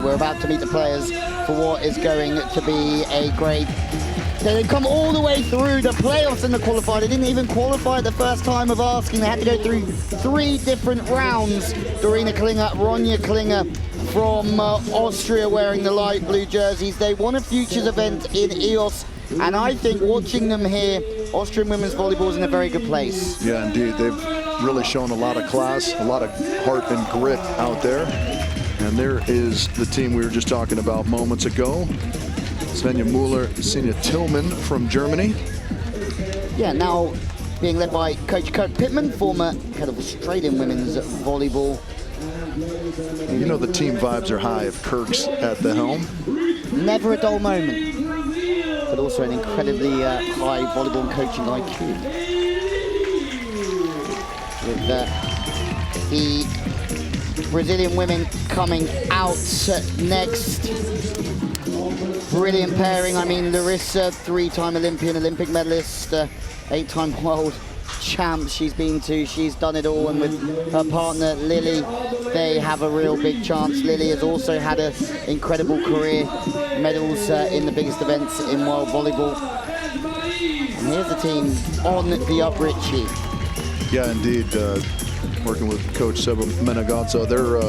We're about to meet the players for what is going to be a great... They've come all the way through the playoffs and the qualifier. They didn't even qualify the first time of asking. They had to go through 3 different rounds. Dorina Klinger, Ronja Klinger from Austria wearing the light blue jerseys. They won a Futures event in EOS, and I think watching them here, Austrian women's volleyball is in a very good place. Yeah, indeed. They've really shown a lot of class, a lot of heart and grit out there. And there is the team we were just talking about moments ago. Svenja Müller, Sinja Tillman from Germany. Yeah, now being led by Coach Kirk Pittman, former head of Australian women's volleyball. You know the team vibes are high if Kirk's at the helm. Never a dull moment, but also an incredibly high volleyball and coaching IQ. With the Brazilian women coming out next. Brilliant pairing. I mean, Larissa, 3-time Olympian, Olympic medalist, 8-time world champ she's been to. She's done it all, and with her partner Lily, they have a real big chance. Lily has also had an incredible career, medals in the biggest events in world volleyball. And here's the team on the up, Richie. Yeah, indeed. Working with Coach Seba Menegazzo, they're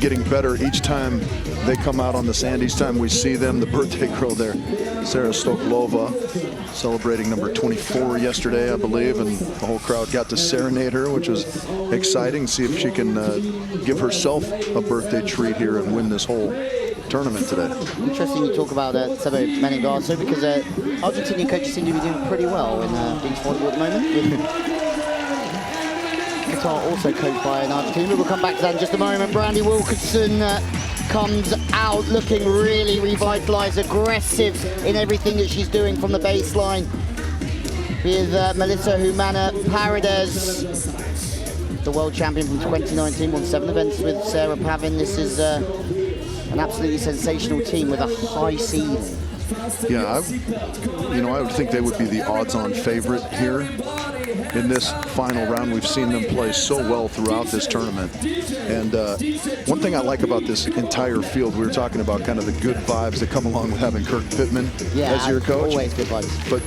getting better each time they come out on the sand. Each time we see them, the birthday girl there, Sarah Stoklova, celebrating number 24 yesterday, I believe, and the whole crowd got to serenade her, which was exciting. See if she can give herself a birthday treat here and win this whole tournament today. Interesting you talk about Seba Menegazzo, because Argentinian coaches seem to be doing pretty well in beach volleyball at the moment. Qatar also coached by an Argentinian. We'll come back to that in just a moment. Brandy Wilkinson comes out looking really revitalized, aggressive in everything that she's doing from the baseline. With Melissa Humana Paredes, the world champion from 2019, won 7 events with Sarah Pavin. This is an absolutely sensational team with a high ceiling. Yeah, I would think they would be the odds-on favorite here in this final round. We've seen them play so well throughout this tournament. And one thing I like about this entire field, we were talking about kind of the good vibes that come along with having Kirk Pittman as your coach. Always good vibes. But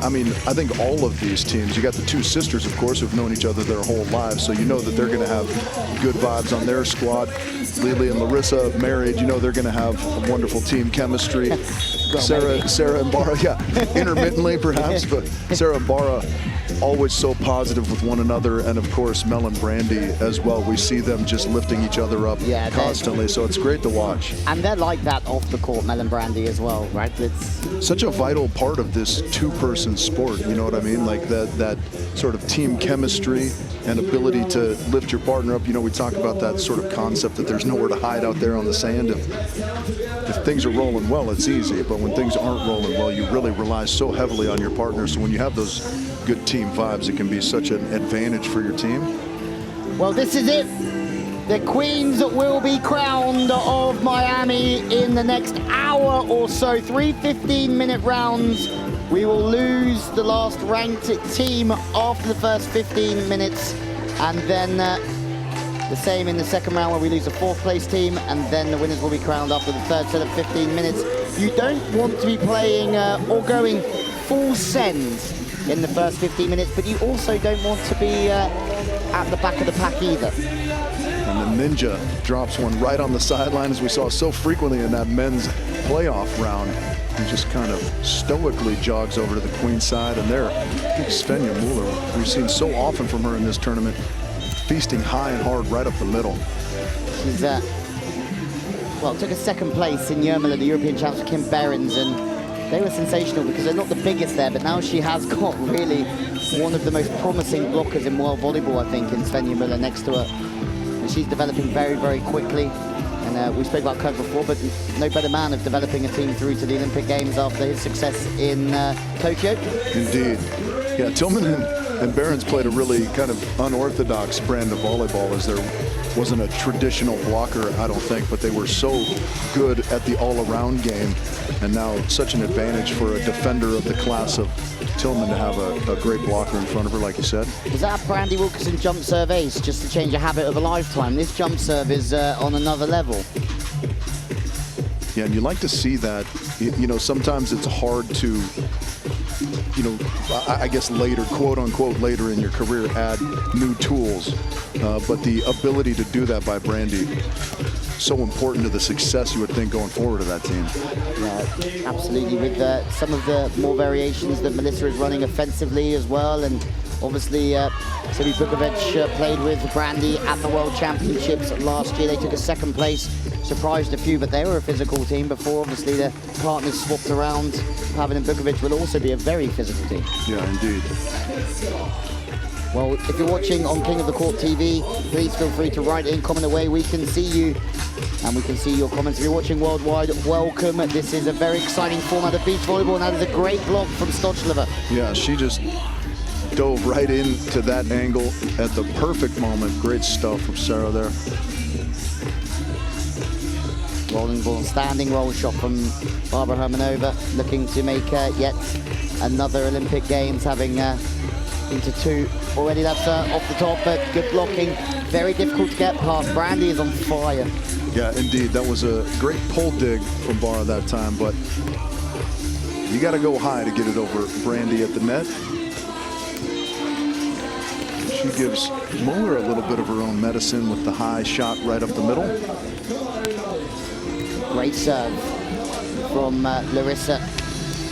I mean, I think all of these teams, you got the 2 sisters, of course, who've known each other their whole lives, so you know that they're going to have good vibes on their squad. Lily and Larissa married, you know they're going to have a wonderful team chemistry. Sarah and Bara, yeah, intermittently perhaps, but Sarah and Bara always so positive with one another, and of course Mel and Brandy as well. We see them just lifting each other up constantly, so it's great to watch. And they're like that off the court, Mel and Brandy as well, right? It's such a vital part of this 2-person sport, you know what I mean? Like that sort of team chemistry and ability to lift your partner up. You know, we talk about that sort of concept that there's nowhere to hide out there on the sand. If things are rolling well, it's easy, but when things aren't rolling well, you really rely so heavily on your partner. So when you have those good team vibes, it can be such an advantage for your team. Well, this is it. The queens will be crowned of Miami in the next hour or so. 3 15-minute rounds. We will lose the last ranked team after the first 15 minutes, and then the same in the second round where we lose the 4th place team, and then the winners will be crowned after the 3rd set of 15 minutes. You don't want to be playing or going full send in the first 15 minutes, but you also don't want to be at the back of the pack either. And the Ninja drops one right on the sideline, as we saw so frequently in that men's playoff round. He just kind of stoically jogs over to the queen side, and there, Svenja Müller, we've seen so often from her in this tournament, feasting high and hard right up the middle. She's, well, took a 2nd place in Jurmala, the European champs, Kim Behrens, and they were sensational because they're not the biggest there, but now she has got really one of the most promising blockers in world volleyball, I think, in Svenja Müller next to her. And she's developing very, very quickly. And we spoke about Kirk before, but no better man of developing a team through to the Olympic Games after his success in Tokyo. Indeed. Yeah, Tillman and Behrens played a really kind of unorthodox brand of volleyball, as there wasn't a traditional blocker, I don't think, but they were so good at the all-around game, and now such an advantage for a defender of the class of Tillman to have a great blocker in front of her, like you said. Was that Brandy Wilkinson jump serve ace, just to change a habit of a lifetime? This jump serve is on another level. Yeah, and you like to see that. You know, sometimes it's hard to, you know, I guess later, quote unquote, later in your career, add new tools. But the ability to do that by Brandy, so important to the success, you would think, going forward of that team. Yeah, absolutely. With some of the more variations that Melissa is running offensively as well, and obviously Simi Bukovic played with Brandy at the World Championships last year. They took a second place, surprised a few, but they were a physical team before. Obviously, the partners swapped around. Pavan and Bukovic will also be a very physical team. Yeah, indeed. Well, if you're watching on King of the Court TV, please feel free to write in, comment away. We can see you, and we can see your comments. If you're watching worldwide, welcome. This is a very exciting format of beach volleyball, and that is a great block from Stochleva. Yeah, she just dove right into that angle at the perfect moment. Great stuff from Sarah there. Rolling ball, standing roll shot from Barbara Hermanova, looking to make yet another Olympic Games, having into 2 already. That's off the top, but good blocking. Very difficult to get past. Brandy is on fire. Yeah, indeed. That was a great pull dig from Barra that time, but you got to go high to get it over Brandy at the net. She gives Muller a little bit of her own medicine with the high shot right up the middle. Great serve from Larissa,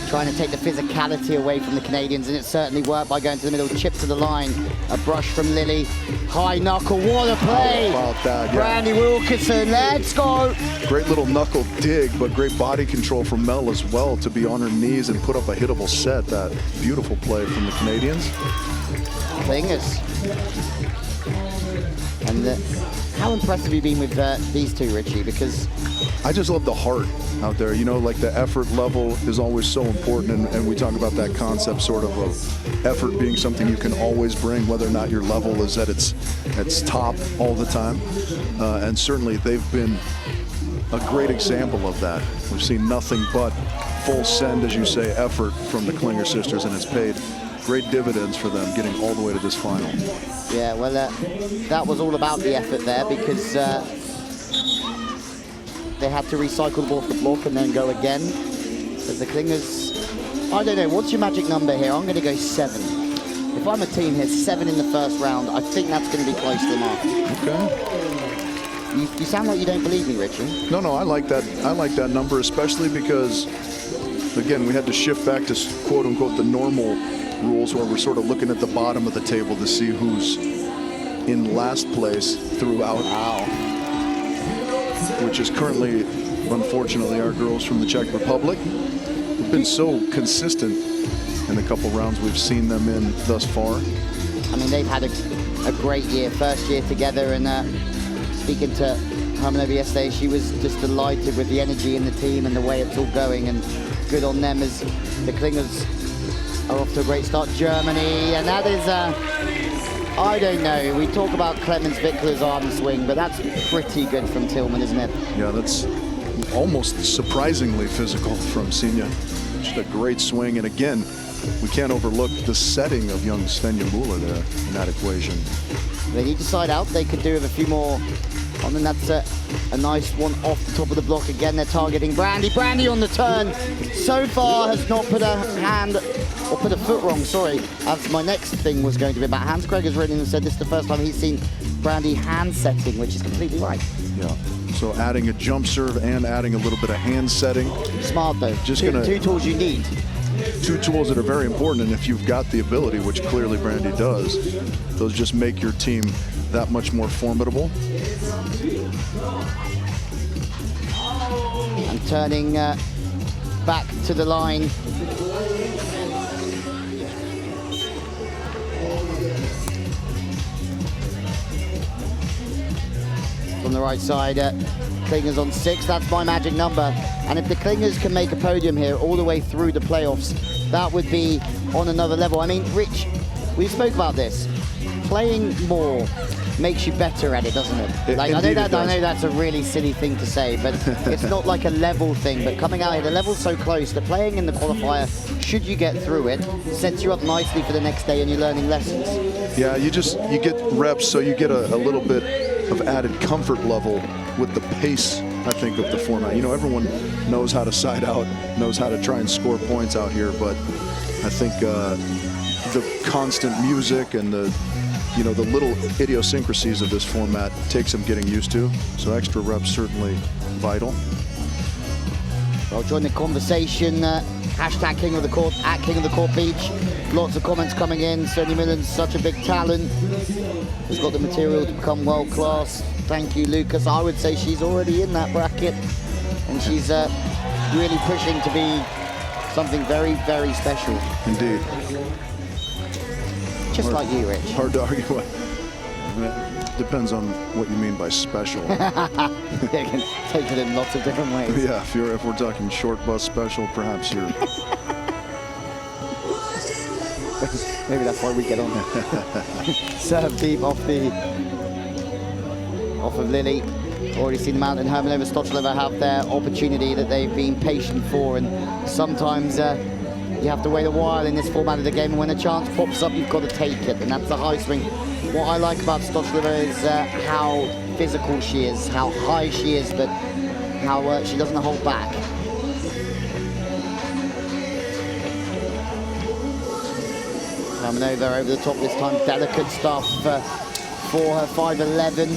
trying to take the physicality away from the Canadians, and it certainly worked by going to the middle, chip to the line. A brush from Lily, high knuckle, what a play! How about that, yeah. Brandy Wilkinson, let's go! Great little knuckle dig, but great body control from Mel as well to be on her knees and put up a hittable set. That beautiful play from the Canadians. Klingers. And how impressed have you been with these two, Richie? Because I just love the heart out there. You know, like the effort level is always so important, and we talk about that concept sort of effort being something you can always bring, whether or not your level is at its top all the time. And certainly they've been a great example of that. We've seen nothing but full send, as you say, effort from the Klinger sisters, and it's paid great dividends for them getting all the way to this final. Yeah, well, that was all about the effort there, because they had to recycle the ball off the block and then go again. But the Klingers, I don't know, what's your magic number here? I'm going to go 7. If I'm a team here, 7 in the first round, I think that's going to be close to the mark. Okay. You sound like you don't believe me, Richie. No, I like that. I like that number, especially because, again, we had to shift back to quote unquote the normal rules, where we're sort of looking at the bottom of the table to see who's in last place throughout. Wow. Which is currently, unfortunately, our girls from the Czech Republic. We've been so consistent in the couple rounds we've seen them in thus far. I mean, they've had a great year, first year together, and speaking to Hermanova yesterday, she was just delighted with the energy in the team and the way it's all going, and good on them as the Klingers are off to a great start. Germany, and that is, I don't know, we talk about Clemens Wickler's arm swing, but that's pretty good from Tillman, isn't it? Yeah, that's almost surprisingly physical from Senia. Just a great swing, and again, we can't overlook the setting of young Svenja Muller there in that equation. They need to side out. They could do with a few more. And then that's a nice one off the top of the block. Again, they're targeting Brandy. Brandy on the turn. So far has not put a hand, or put a foot wrong, sorry. As my next thing was going to be about hands. Craig has written and said this is the first time he's seen Brandy hand setting, which is completely right. Yeah. So adding a jump serve and adding a little bit of hand setting. Smart though. Just two tools you need. 2 tools that are very important, and if you've got the ability, which clearly Brandy does, those just make your team that much more formidable. And turning back to the line. From the right side, Klingers on 6, that's my magic number. And if the Klingers can make a podium here all the way through the playoffs, that would be on another level. I mean, Rich, we spoke about this. Playing more makes you better at it, doesn't it? Like, I know that's a really silly thing to say, but it's not like a level thing. But coming out here, the level's so close that playing in the qualifier, should you get through it, sets you up nicely for the next day and you're learning lessons. Yeah, you get reps, so you get a little bit of added comfort level with the pace I think, of the format. You know, everyone knows how to side out, knows how to try and score points out here, but I think the constant music and the little idiosyncrasies of this format takes some getting used to. So extra reps certainly vital. Well, join the conversation. Hashtag King of the Court at King of the Court Beach. Lots of comments coming in. Sonny Millen's such a big talent. Has got the material to become world class. Thank you, Lucas. I would say she's already in that bracket, and she's really pushing to be something very, very special. Indeed. Just like you, Rich. Hard to argue. Depends on what you mean by special. Yeah, you can take it in lots of different ways. Yeah, if we're talking short bus special, perhaps you're. Maybe that's why we get on. Serve deep off of Lily. Already seen the Mountain Hermanova Stochleva have their opportunity that they've been patient for, and sometimes you have to wait a while in this format of the game, and when a chance pops up, you've got to take it, and that's the high swing. What I like about Stochleva is how physical she is, how high she is, but how she doesn't hold back. Hermanova over the top this time, delicate stuff for her 5'11".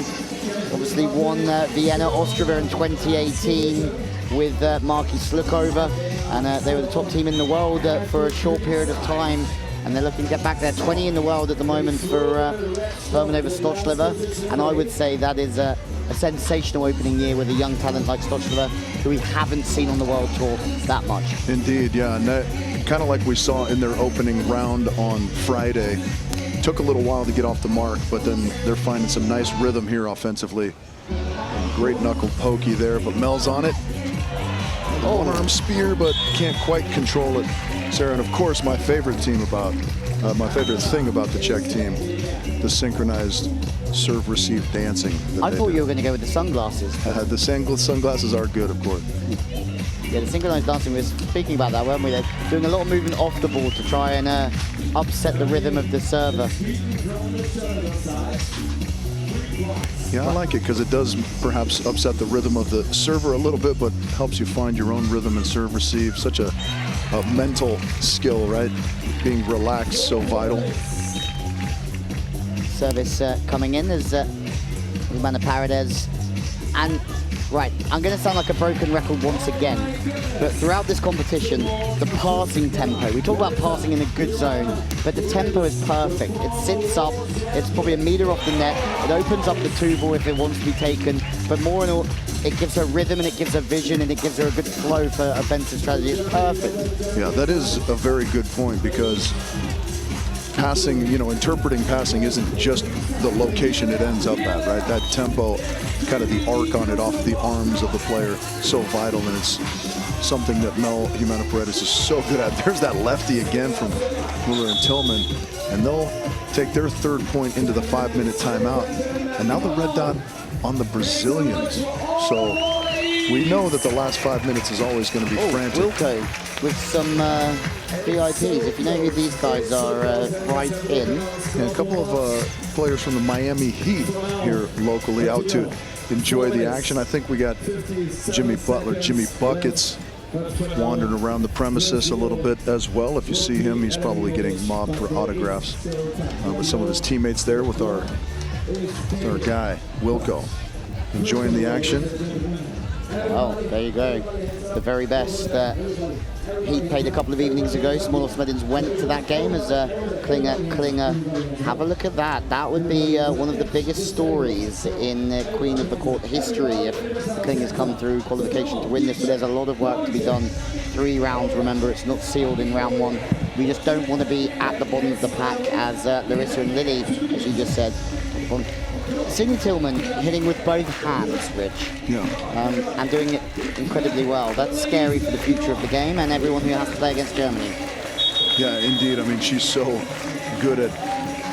Obviously won Vienna Ostrava in 2018 with Marky Slukova, and they were the top team in the world for a short period of time, and they're looking to get back there. 20 in the world at the moment for Hermanova Stochleva, and I would say that is a sensational opening year with a young talent like Stochleva, who we haven't seen on the world tour that much. Indeed, yeah, and kind of like we saw in their opening round on Friday. Took a little while to get off the mark, but then they're finding some nice rhythm here offensively. And great knuckle pokey there, but Mel's on it. One-arm spear, but can't quite control it. Sarah, and of course, my favorite thing about the Czech team, the synchronized serve-receive dancing. I thought you were going to go with the sunglasses. The sunglasses are good, of course. Yeah, the synchronized dancing, we were speaking about that, weren't we? They're doing a lot of movement off the ball to try and upset the rhythm of the server. Yeah, I like it because it does perhaps upset the rhythm of the server a little bit, but helps you find your own rhythm and serve receive. Such a mental skill, right? Being relaxed, so vital. Service coming in as Romana Paredes. And right, I'm going to sound like a broken record once again, but throughout this competition, the passing tempo, we talk about passing in a good zone, but the tempo is perfect. It sits up, it's probably a meter off the net, it opens up the two ball if it wants to be taken, but more in all, it gives her rhythm and it gives her vision and it gives her a good flow for offensive strategy. It's perfect. Yeah, that is a very good point, because passing, interpreting passing isn't just the location it ends up at, right? That tempo, kind of the arc on it off the arms of the player, so vital, and it's something that Mel Jimena-Paredes is so good at. There's that lefty again from Muller and Tillman, and they'll take their third point into the 5-minute timeout. And now the red dot on the Brazilians. So we know that the last 5 minutes is always going to be frantic. Wilco with some VIPs. If you know who these guys are, right in. And a couple of players from the Miami Heat here locally out to enjoy the action. I think we got Jimmy Butler, Jimmy Buckets, wandering around the premises a little bit as well. If you see him, he's probably getting mobbed for autographs with some of his teammates there, with our guy, Wilco, enjoying the action. Well, there you go. The very best. Heat played a couple of evenings ago. Smolos Medins went to that game as Klinger. Have a look at that. That would be one of the biggest stories in Queen of the Court history if Klinger's come through qualification to win this. But there's a lot of work to be done. 3 rounds, remember, it's not sealed in round 1. We just don't want to be at the bottom of the pack, as Larissa and Lily, as you just said. Sydney Tillman hitting with both hands, Rich. Yeah. And doing it incredibly well. That's scary for the future of the game and everyone who has to play against Germany. Yeah, indeed. I mean, she's so good at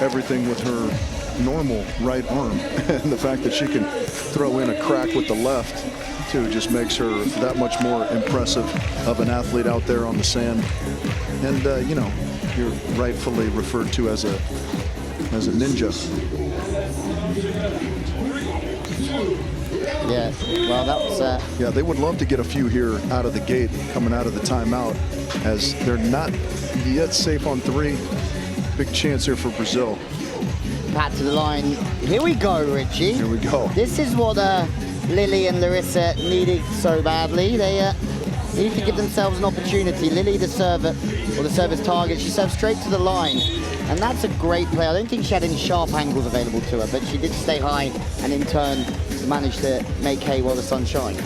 everything with her normal right arm. And the fact that she can throw in a crack with the left, too, just makes her that much more impressive of an athlete out there on the sand. And, you're rightfully referred to as a ninja. Yeah, well, that was... Yeah, they would love to get a few here out of the gate, coming out of the timeout, as they're not yet safe on 3. Big chance here for Brazil. Pat to the line. Here we go, Richie. Here we go. This is what Lily and Larissa needed so badly. They need to give themselves an opportunity. Lily, the server, or the server's target, she serves straight to the line. And that's a great play. I don't think she had any sharp angles available to her, but she did stay high and in turn managed to make hay while the sun shined.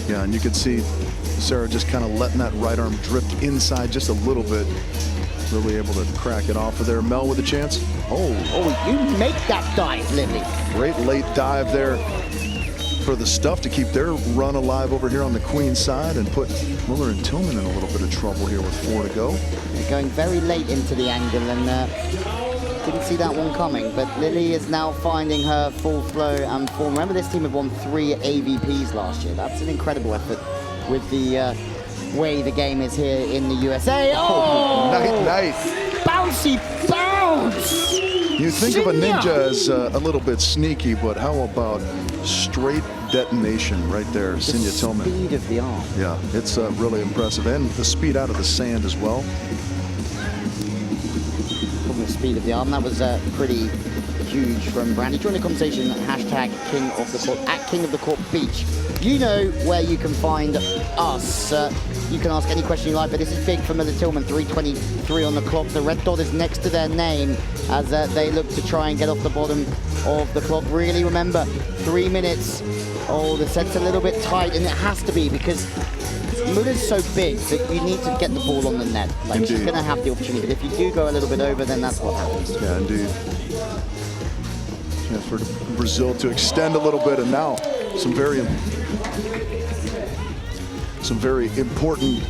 Yeah, and you can see Sarah just kind of letting that right arm drift inside just a little bit. Lily able to crack it off of there. Mel with a chance. Oh, you make that dive, Lily. Great late dive there for the Stuff to keep their run alive over here on the Queen side and put Muller and Tillman in a little bit of trouble here with 4 to go. They're going very late into the angle and didn't see that one coming, but Lily is now finding her full flow and form. Remember, this team had won 3 AVPs last year. That's an incredible effort with the way the game is here in the USA. Oh! Night. Bouncy bounce! You think of a ninja as a little bit sneaky, but how about straight detonation right there, Sinya Tillman. The speed of the arm. Yeah, it's really impressive. And the speed out of the sand as well. From the speed of the arm, that was pretty huge from Brandy. Join the conversation at hashtag King of the Court, at King of the Court Beach. You know where you can find us. You can ask any question you like, but this is big for Miller Tillman, 3:23 on the clock. The red dot is next to their name as they look to try and get off the bottom of the clock. Really remember, 3 minutes. Oh, the set's a little bit tight, and it has to be because Muller's so big that you need to get the ball on the net. Like, indeed. She's going to have the opportunity, but if you do go a little bit over, then that's what happens. Yeah, indeed. Chance for Brazil to extend a little bit, and now some very important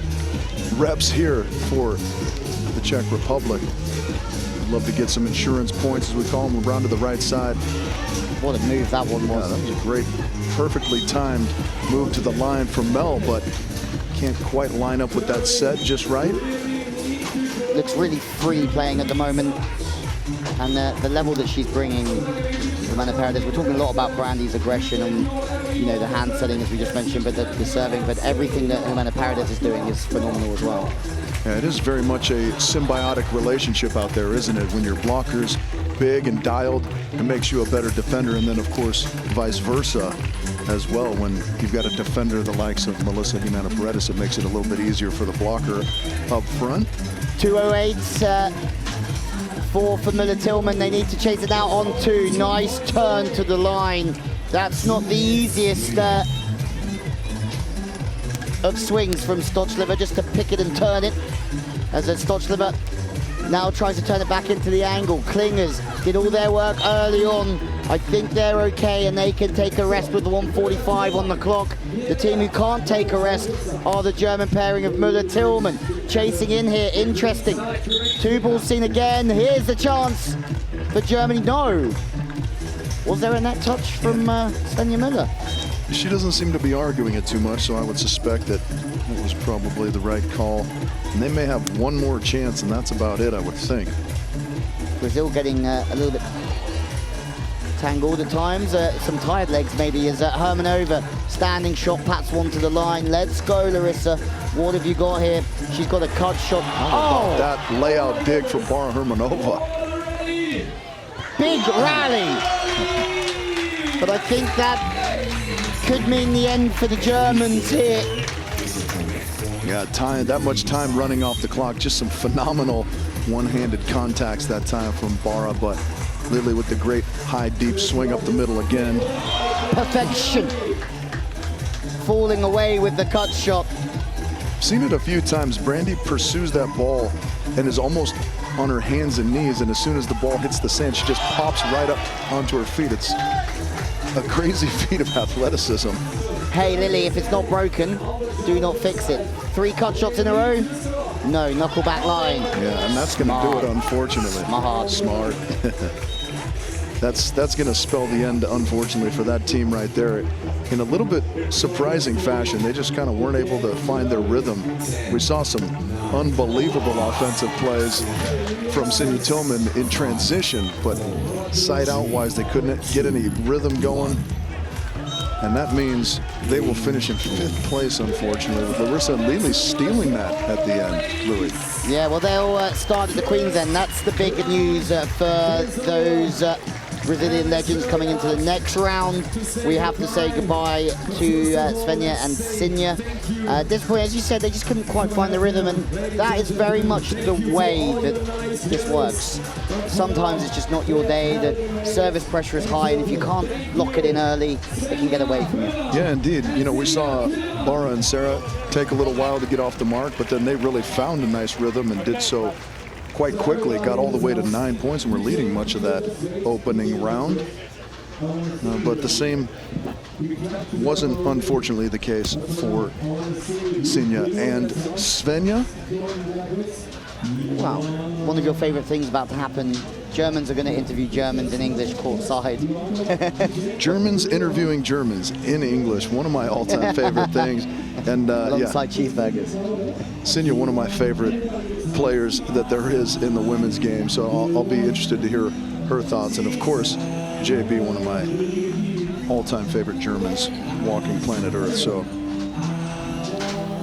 reps here for the Czech Republic. I'd love to get some insurance points, as we call them, around to the right side. What a move that one was. Yeah, that was a great, perfectly timed move to the line from Mel, but can't quite line up with that set just right. Looks really free playing at the moment. And the level that she's bringing to Humana Paradise, we're talking a lot about Brandy's aggression and, you know, the hand setting, as we just mentioned, but the serving, but everything that Humana Paradise is doing is phenomenal as well. Yeah, it is very much a symbiotic relationship out there, isn't it? When your blocker's big and dialed, it makes you a better defender, and then, of course, vice versa as well. When you've got a defender the likes of Melissa Humana Paredes, it makes it a little bit easier for the blocker up front. 2:08 for Miller Tillman. They need to chase it out on 2. Nice turn to the line. That's not the easiest of swings from Stochliver, just to pick it and turn it. As Stochliver now tries to turn it back into the angle. Klingers did all their work early on. I think they're okay and they can take a rest with the 1:45 on the clock. The team who can't take a rest are the German pairing of Müller-Tillman. Chasing in here, interesting. 2 balls seen again. Here's the chance for Germany. No. Was there a net touch from Svenja Müller? She doesn't seem to be arguing it too much, so I would suspect that it was probably the right call. And they may have one more chance, and that's about it, I would think. Brazil getting a little bit tangled at times. Some tired legs maybe as Hermanova standing shot, pats one to the line. Let's go, Larissa. What have you got here? She's got a cut shot. Oh! That layout dig from Bara Hermanova. Big rally. But I think that could mean the end for the Germans here. Yeah, that much time running off the clock. Just some phenomenal one-handed contacts that time from Bara, but Lily with the great high, deep swing up the middle again. Perfection. Falling away with the cut shot. Seen it a few times. Brandy pursues that ball and is almost on her hands and knees, and as soon as the ball hits the sand, she just pops right up onto her feet. It's a crazy feat of athleticism. Hey, Lily, if it's not broken, do not fix it. 3 cut shots in a row? No, knuckle back line. Yeah, and that's going to do it, unfortunately. Smart. That's going to spell the end, unfortunately, for that team right there. In a little bit surprising fashion, they just kind of weren't able to find their rhythm. We saw some unbelievable offensive plays from Sinya Tillman in transition, but side out wise, they couldn't get any rhythm going. And that means they will finish in 5th place, unfortunately, with Larissa and Lili stealing that at the end, Louis. Yeah, well, they'll start at the Queen's End. That's the big news for those Brazilian legends coming into the next round. We have to say goodbye to Svenja and Sinja. At this point, as you said, they just couldn't quite find the rhythm, and that is very much the way that this works. Sometimes it's just not your day, the service pressure is high, and if you can't lock it in early, it can get away from you. Yeah, indeed. You know, we saw Laura and Sarah take a little while to get off the mark, but then they really found a nice rhythm and did so quite quickly, got all the way to 9 points and were leading much of that opening round. But the same wasn't, unfortunately, the case for Sinja and Svenja. Wow, one of your favorite things about to happen, Germans are going to interview Germans in English courtside. Germans interviewing Germans in English, one of my all-time favorite things. And alongside cheeseburgers. Sinja, one of my favorite players that there is in the women's game, so I'll be interested to hear her thoughts. And of course, JB, one of my all-time favorite Germans walking planet Earth. So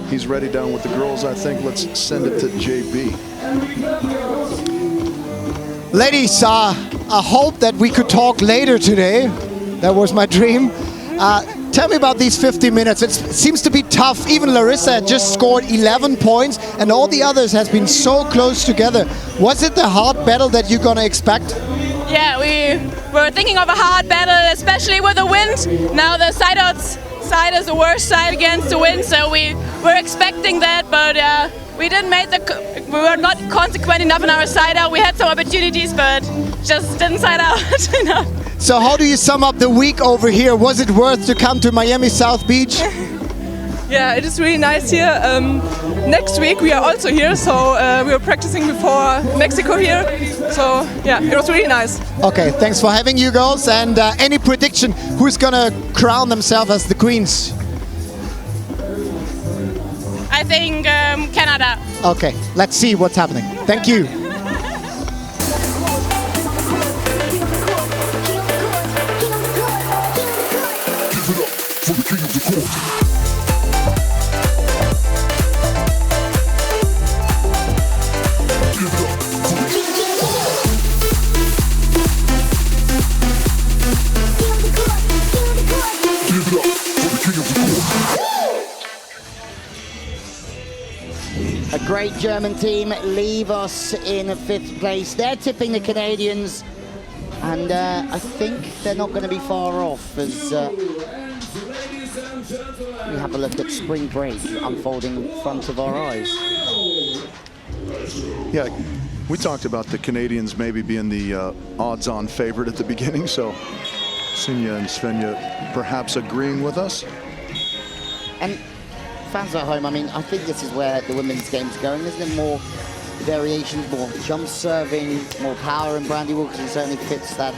he's ready down with the girls, I think. Let's send it to JB. Ladies, I hope that we could talk later today. That was my dream. Tell me about these 50 minutes. It seems to be tough. Even Larissa just scored 11 points, and all the others has been so close together. Was it the hard battle that you're going to expect? Yeah, we were thinking of a hard battle, especially with the wind. Now the side-outs side is the worst side against the wind, so we were expecting that, but we didn't make we were not consequent enough in our side-out. We had some opportunities, but just didn't side out enough. So how do you sum up the week over here? Was it worth to come to Miami South Beach? Yeah, it is really nice here. Next week we are also here, so we were practicing before Mexico here. So yeah, it was really nice. Okay, thanks for having you girls. And any prediction, who's gonna crown themselves as the queens? I think Canada. Okay, let's see what's happening. Thank you. For the king of the court. Give it up for the king of the court. Give it up for the king of the court. A great German team leave us in 5th place. They're tipping the Canadians, and I think they're not going to be far off as we have a look at spring break unfolding in front of our eyes. Yeah, we talked about the Canadians maybe being the odds-on favorite at the beginning, so Sinja and Svenja perhaps agreeing with us. And fans at home, I mean, I think this is where the women's game's going. Isn't there more variations, more jump serving, more power, and Brandy Wilkinson certainly fits that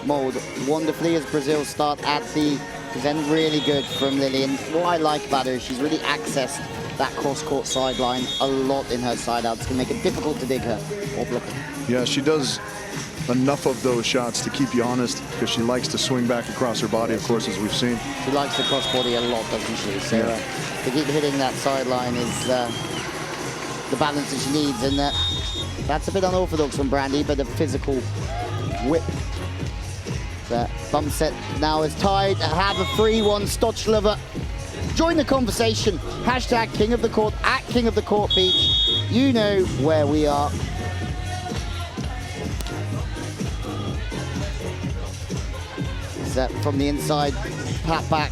mold wonderfully as Brazil start at the end. Really good from Lili, and what I like about her is she's really accessed that cross-court sideline a lot in her side-out. It's going to make it difficult to dig her or block her. Yeah, she does enough of those shots to keep you honest, because she likes to swing back across her body, of course, as we've seen. She likes the cross-body a lot, doesn't she? So to keep hitting that sideline is the balance that she needs, and that's a bit unorthodox from Brandy, but a physical whip. The bump set now is tied. Have a 3-1 Stochlova. Join the conversation. Hashtag King of the Court at King of the Court Beach. You know where we are. Set from the inside, pat back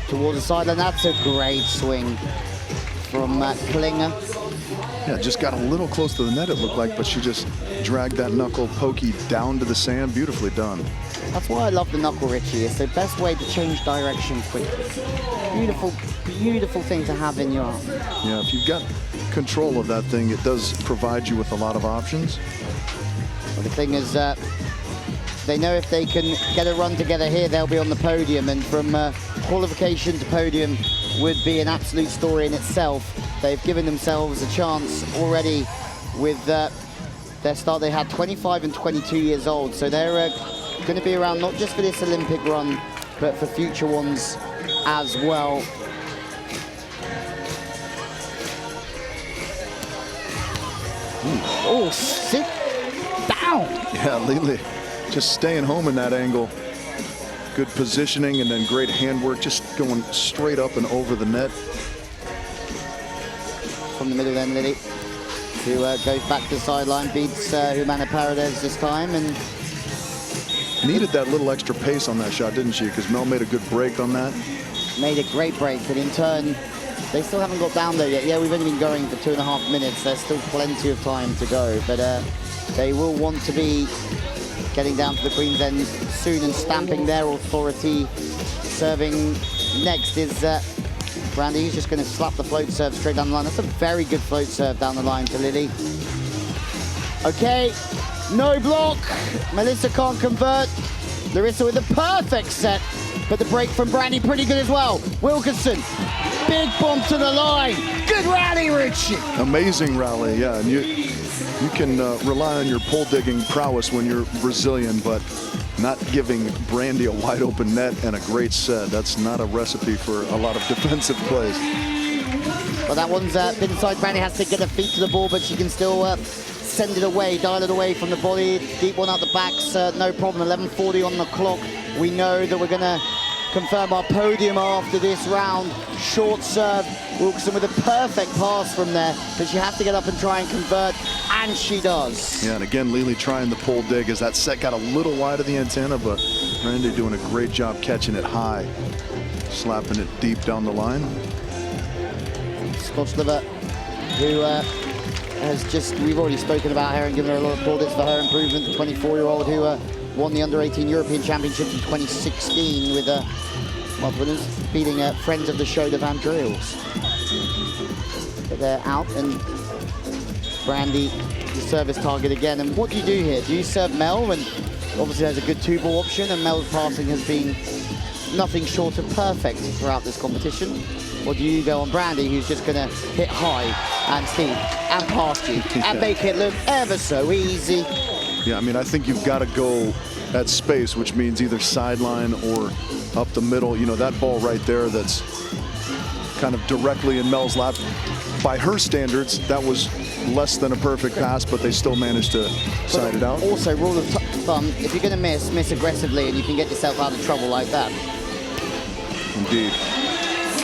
towards the sideline. That's a great swing from Klinger. Yeah, just got a little close to the net, it looked like, but she just dragged that knuckle pokey down to the sand. Beautifully done. That's why I love the knuckle, Richie. It's the best way to change direction quickly. Beautiful, beautiful thing to have in your arm. Yeah, if you've got control of that thing, it does provide you with a lot of options. Well, the thing is, they know if they can get a run together here, they'll be on the podium, and from qualification to podium would be an absolute story in itself. They've given themselves a chance already with their start. They had 25 and 22 years old, so they're going to be around not just for this Olympic run, but for future ones as well. Oh, sit down. Yeah, Lili just staying home in that angle. Good positioning and then great handwork, just going straight up and over the net. From the middle then, Lili, who goes back to the sideline, beats Humana Paredes this time, and needed that little extra pace on that shot, didn't she? Because Mel made a good break on that. made a great break, but in turn, they still haven't got down there yet. Yeah, we've only been going for 2.5 minutes. There's still plenty of time to go, but they will want to be getting down to the Queen's End soon and stamping their authority. Serving next is Brandy. He's just going to slap the float serve straight down the line. That's a very good float serve down the line to Lili. Okay, no block. Melissa can't convert. Larissa with the perfect set, but the break from Brandy pretty good as well. Wilkinson, big bump to the line. Good rally, Richie. Amazing rally, yeah. And you can rely on your pole digging prowess when you're Brazilian, but not giving Brandy a wide open net and a great set. That's not a recipe for a lot of defensive plays. Well, that one's been inside. Brandy has to get her feet to the ball, but she can still send it away, dial it away from the body. Deep one out the backs, no problem. 11:40 on the clock. We know that we're going to confirm our podium after this round. Short serve. Wilkinson with a perfect pass from there, but she has to get up and try and convert, and she does. Yeah, and again, Lili trying the pole dig as that set got a little wide of the antenna, but Brandy doing a great job catching it high, slapping it deep down the line. Stochliver, who has just, we've already spoken about her and given her a lot of plaudits for her improvement. The 24-year-old who won the Under-18 European Championship in 2016 with winners, beating friends of the show, the Van Driels. But they're out, and Brandy, the service target again. And what do you do here? Do you serve Mel? And obviously there's a good two-ball option, and Mel's passing has been nothing short of perfect throughout this competition. Or do you go on Brandy, who's just going to hit high and steep and past you and make it look ever so easy? Yeah, I mean, I think you've got to go at space, which means either sideline or up the middle. You know, that ball right there that's kind of directly in Mel's lap. By her standards, that was less than a perfect pass, but they still managed to side it out. Also, rule of thumb, if you're going to miss aggressively, and you can get yourself out of trouble like that. Indeed.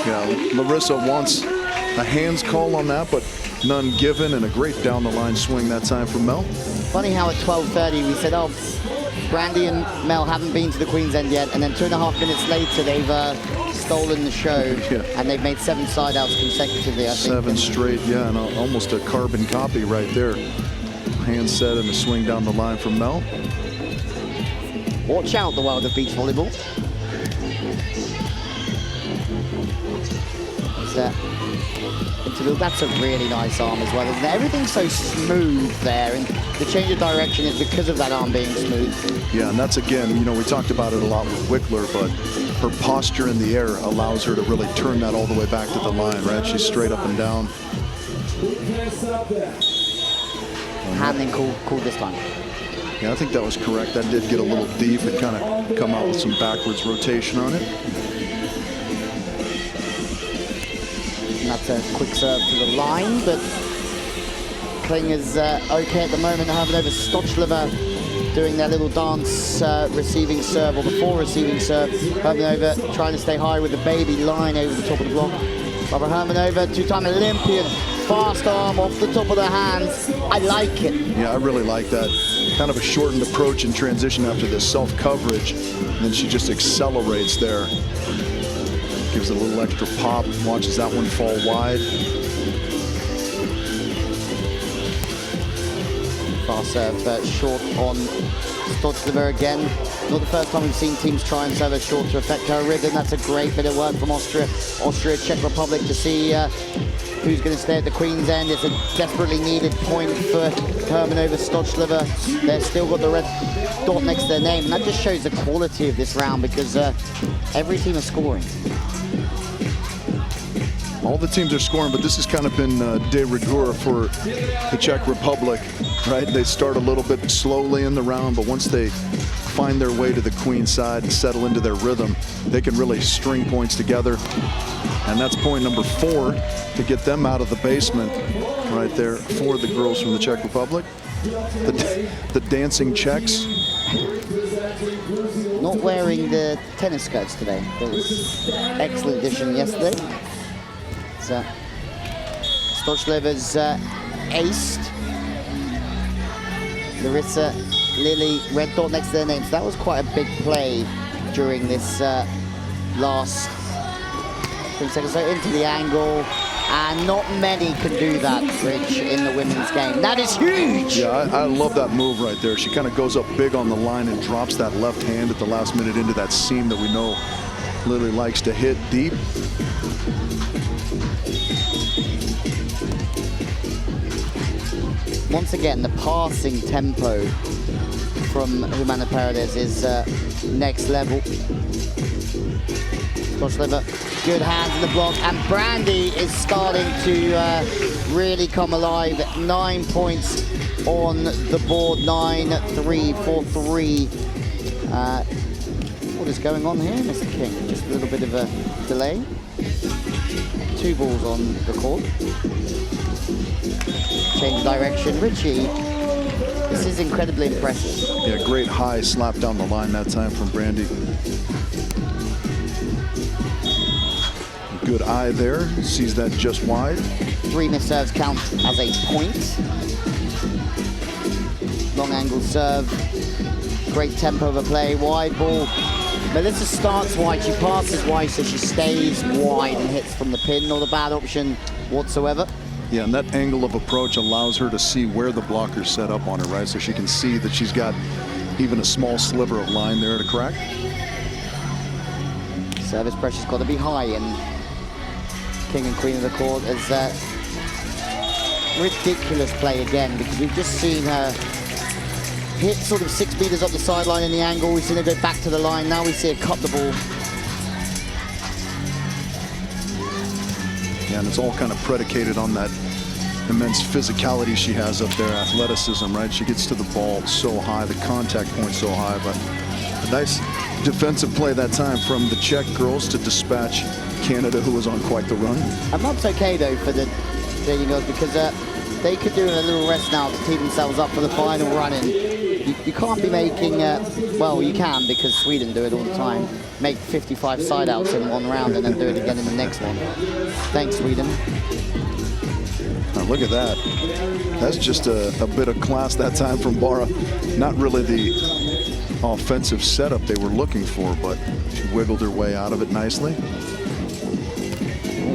Yeah, Larissa wants a hands call on that, but none given, and a great down the line swing that time from Mel. Funny how at 12:30 we said, oh, Brandy and Mel haven't been to the Queen's End yet, and then 2.5 minutes later they've stolen the show, and they've made 7 side outs consecutively, I think. 7 straight, yeah, and almost a carbon copy right there. Hand set and a swing down the line from Mel. Watch out, the world of beach volleyball. That's a really nice arm as well, isn't it? Everything's so smooth there, and the change of direction is because of that arm being smooth. Yeah, and that's, again, you know, we talked about it a lot with Wickler, but her posture in the air allows her to really turn that all the way back to the line, right? She's straight up and down. Handling called this time. Yeah, I think that was correct. That did get a little deep and kind of come out with some backwards rotation on it. That's a quick serve to the line, but Kling is okay at the moment. Hermanova, Stochliver doing their little dance, receiving serve, or before receiving serve. Hermanova trying to stay high with the baby line over the top of the block. Barbara Hermanova, 2-time Olympian, fast arm off the top of the hands. I like it. Yeah, I really like that. Kind of a shortened approach in transition after the self-coverage, and then she just accelerates there. Gives it a little extra pop, watches that one fall wide. Fast serve, short on Stochliver again. Not the first time we've seen teams try and serve a short to affect her rhythm. That's a great bit of work from Austria, Czech Republic to see who's going to stay at the Queen's End. It's a desperately needed point for Hermanova, Stochliver. They've still got the red dot next to their name, and that just shows the quality of this round, because every team is scoring. All the teams are scoring, but this has kind of been de rigueur for the Czech Republic, right? They start a little bit slowly in the round, but once they find their way to the queen side and settle into their rhythm, they can really string points together. And that's point number 4 to get them out of the basement right there for the girls from the Czech Republic. The dancing Czechs. Not wearing the tennis skirts today. That was excellent addition yesterday. So, Stochleva's aced. Larissa, Lily, red dot next to their names. That was quite a big play during this last 3 seconds. So into the angle. And not many can do that, Rich, in the women's game. That is huge! Yeah, I love that move right there. She kind of goes up big on the line and drops that left hand at the last minute into that seam that we know Lily likes to hit deep. Once again, the passing tempo from Humana Paredes is next level. Stochlever, good hands in the block, and Brandy is starting to really come alive. 9 points on the board, 9-3, 4-3. What is going on here, Mr. King? Just a little bit of a delay. 2 balls on the court. Change direction. Richie, this is incredibly impressive. Yeah, great high slap down the line that time from Brandy. Good eye there, sees that just wide. 3 missed serves count as a point. Long angle serve, great tempo of a play, wide ball. Melissa starts wide, she passes wide, so she stays wide and hits from the pin. Not a bad option whatsoever. Yeah, and that angle of approach allows her to see where the blocker's set up on her, right? So she can see that she's got even a small sliver of line there to crack. Service pressure's got to be high, and King and Queen of the court is ridiculous play again, because we've just seen her hit sort of 6 meters up the sideline in the angle. We've seen her go back to the line. Now we see her cut the ball. Yeah, and it's all kind of predicated on that immense physicality she has up there, athleticism, right? She gets to the ball so high, the contact point so high, but a nice defensive play that time from the Czech girls to dispatch Canada, who was on quite the run. And that's okay, though, for the Canadian girls, because they could do a little rest now to tee themselves up for the final run-in. You can't be making, well, you can, because Sweden do it all the time, make 55 side-outs in 1 round and then do it again in the next one. Thanks, Sweden. Now look at that. That's just a bit of class that time from Bara. Not really the offensive setup they were looking for, but she wiggled her way out of it nicely.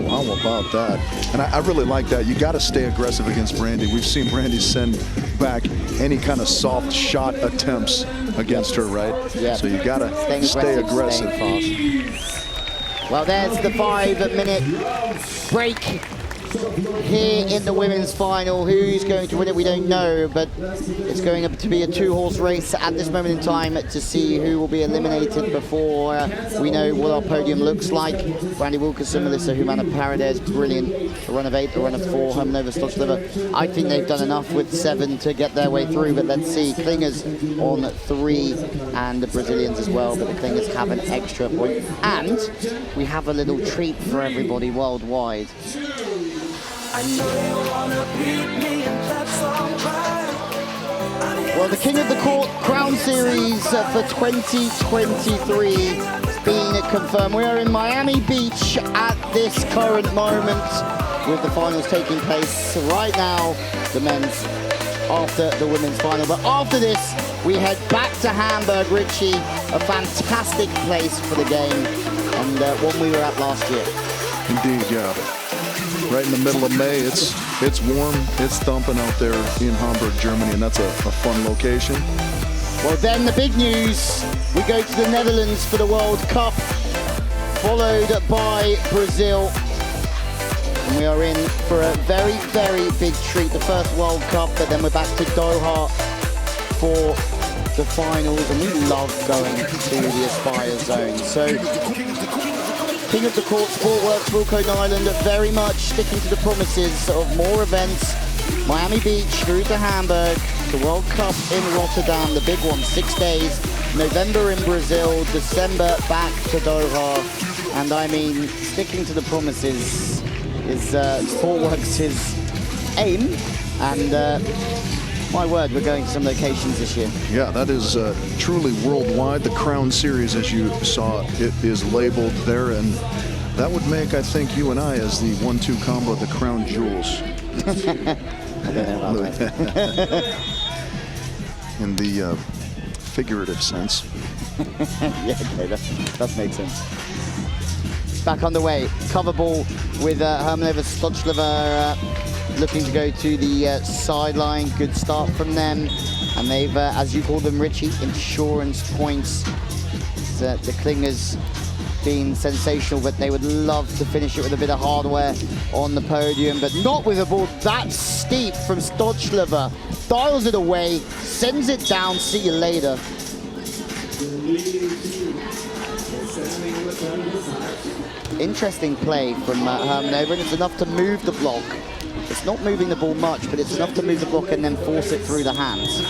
Oh, how about that? And I really like that. You got to stay aggressive against Brandy. We've seen Brandy send back any kind of soft shot attempts against her, right? Yeah. So you got to stay aggressive. Fast. Well, there's the 5-minute break here in the women's final. Who's going to win it, we don't know, but it's going to be a 2-horse race at this moment in time to see who will be eliminated before we know what our podium looks like. Brandy Wilkerson, Melissa Humana Paredes, brilliant. A run of 8, a run of 4, Hermanova Stochlever. I think they've done enough with 7 to get their way through, but let's see. Klingers on 3, and the Brazilians as well, but the Klingers have an extra point. And we have a little treat for everybody worldwide. Well, the King of the Court Crown Series for 2023 has been confirmed. We are in Miami Beach at this current moment, with the finals taking place right now, the men's after the women's final. But after this, we head back to Hamburg, Richie, a fantastic place for the game, and one we were at last year. Indeed, yeah. Right in the middle of May, it's warm, it's thumping out there in Hamburg, Germany, and that's a fun location. Well, then the big news, we go to the Netherlands for the World Cup, followed by Brazil. And we are in for a very, very big treat, the first World Cup, but then we're back to Doha for the finals, and we love going to the Aspire Zone. So, King of the Court Sportworks, Wilco Island, very much sticking to the promises of more events. Miami Beach through to Hamburg, the World Cup in Rotterdam, the big one, 6 days. November in Brazil, December back to Doha. And I mean, sticking to the promises is Sportworks' aim. And my word, we're going to some locations this year. Yeah, that is truly worldwide. The Crown Series, as you saw, it is labeled there. And that would make, I think, you and I as the 1-2 combo of the Crown Jewels. I don't know about that. In the figurative sense. Yeah, okay, that makes sense. Back on the way, cover ball with Hermanova Stochlever looking to go to the sideline. Good start from them. And they've, as you call them, Richie, insurance points. The Klingers been sensational, but they would love to finish it with a bit of hardware on the podium, but not with a ball that steep from Stochlever. Dials it away, sends it down, see you later. Interesting play from Hermanova, and it's enough to move the block. It's not moving the ball much, but it's enough to move the block and then force it through the hands.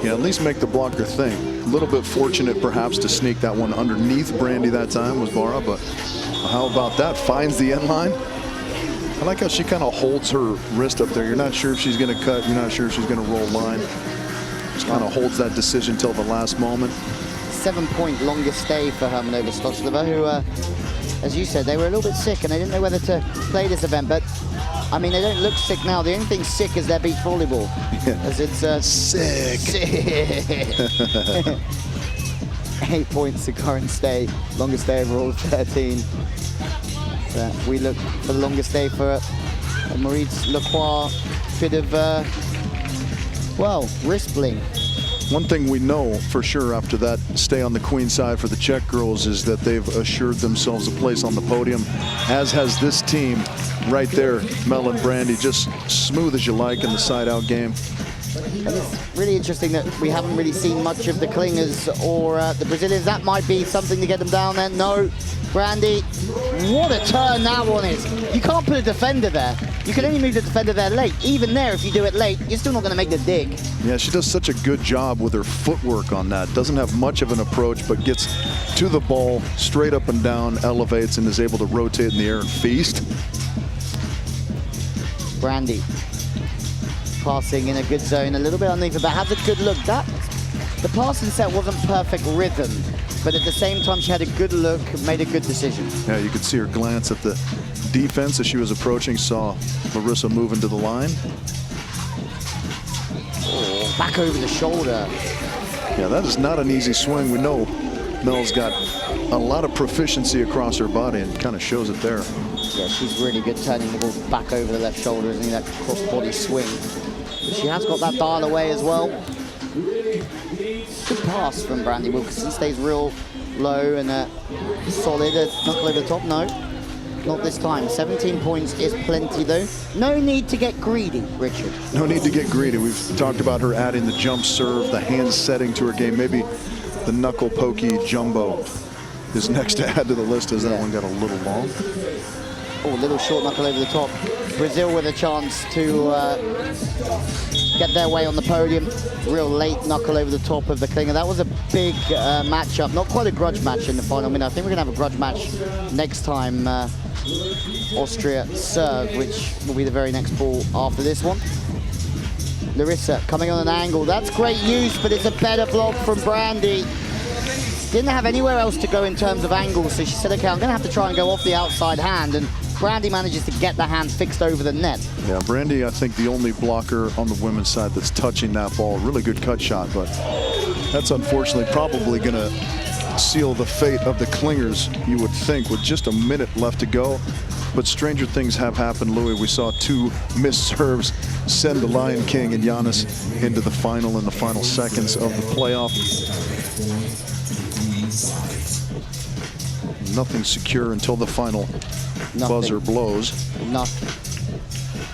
Yeah, at least make the blocker think. A little bit fortunate, perhaps, to sneak that one underneath Brandy that time was Vara, but how about that? Finds the end line. I like how she kind of holds her wrist up there. You're not sure if she's going to cut. You're not sure if she's going to roll line. Just kind of holds that decision till the last moment. 7-point longest stay for Hermanova Stochlever, who, as you said, they were a little bit sick and they didn't know whether to play this event, but I mean, they don't look sick now. The only thing sick is their beach volleyball. Yeah. As it's sick. 8 points to current stay. Longest stay overall, 13. We look for the longest stay for Maurice Lacroix. Bit of, well, wrist bling. One thing we know for sure after that stay on the queen side for the Czech girls is that they've assured themselves a place on the podium, as has this team right there. Mel and Brandy, just smooth as you like in the side-out game. And it's really interesting that we haven't really seen much of the Klingers or the Brazilians. That might be something to get them down there. No, Brandy, what a turn that one is. You can't put a defender there. You can only move the defender there late. Even there, if you do it late, you're still not going to make the dig. Yeah, she does such a good job with her footwork on that. Doesn't have much of an approach, but gets to the ball, straight up and down, elevates, and is able to rotate in the air and feast. Brandy passing in a good zone, a little bit underneath, but has a good look. The passing set wasn't perfect rhythm, but at the same time she had a good look, made a good decision. Yeah, you could see her glance at the defense as she was approaching, saw Larissa move into the line. Oh, back over the shoulder. Yeah, that is not an easy swing. We know Mel's got a lot of proficiency across her body and kind of shows it there. Yeah, she's really good turning the ball back over the left shoulder, isn't he? That cross-body swing. But she has got that dial away as well. Good pass from Brandy Wilkinson. Stays real low and solid. Knuckle over the top. No, not this time. 17 points is plenty, though. No need to get greedy, Richard. No need to get greedy. We've talked about her adding the jump serve, the hand setting to her game. Maybe the knuckle pokey jumbo is next to add to the list, as that one got a little long. Oh, a little short knuckle over the top. Brazil with a chance to get their way on the podium. Real late knuckle over the top of the Klinger. That was a big matchup. Not quite a grudge match in the final minute. I think we're going to have a grudge match next time Austria serve, which will be the very next ball after this one. Larissa coming on an angle. That's great use, but it's a better block from Brandy. Didn't have anywhere else to go in terms of angles, so she said, okay, I'm going to have to try and go off the outside hand, and Brandy manages to get the hand fixed over the net. Yeah, Brandy, I think the only blocker on the women's side that's touching that ball. Really good cut shot, but that's unfortunately probably going to seal the fate of the Klingers, you would think, with just a minute left to go. But stranger things have happened, Louis. We saw two missed serves send the Lion King and Giannis into the final in the final seconds of the playoff. Nothing secure until the final buzzer blows. Nothing.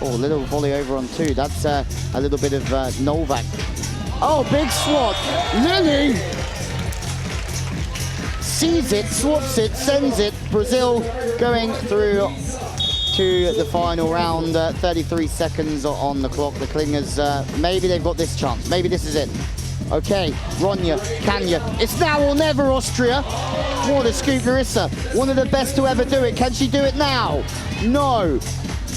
Oh, a little volley over on two. That's a little bit of Novak. Oh, big swat. Lily sees it, swats it, sends it. Brazil going through to the final round. 33 seconds on the clock. The Klingers, maybe they've got this chance. Maybe this is it. Okay, Ronya, Kanya. It's now or never, Austria. What a scoop, Larissa. One of the best to ever do it. Can she do it now? No.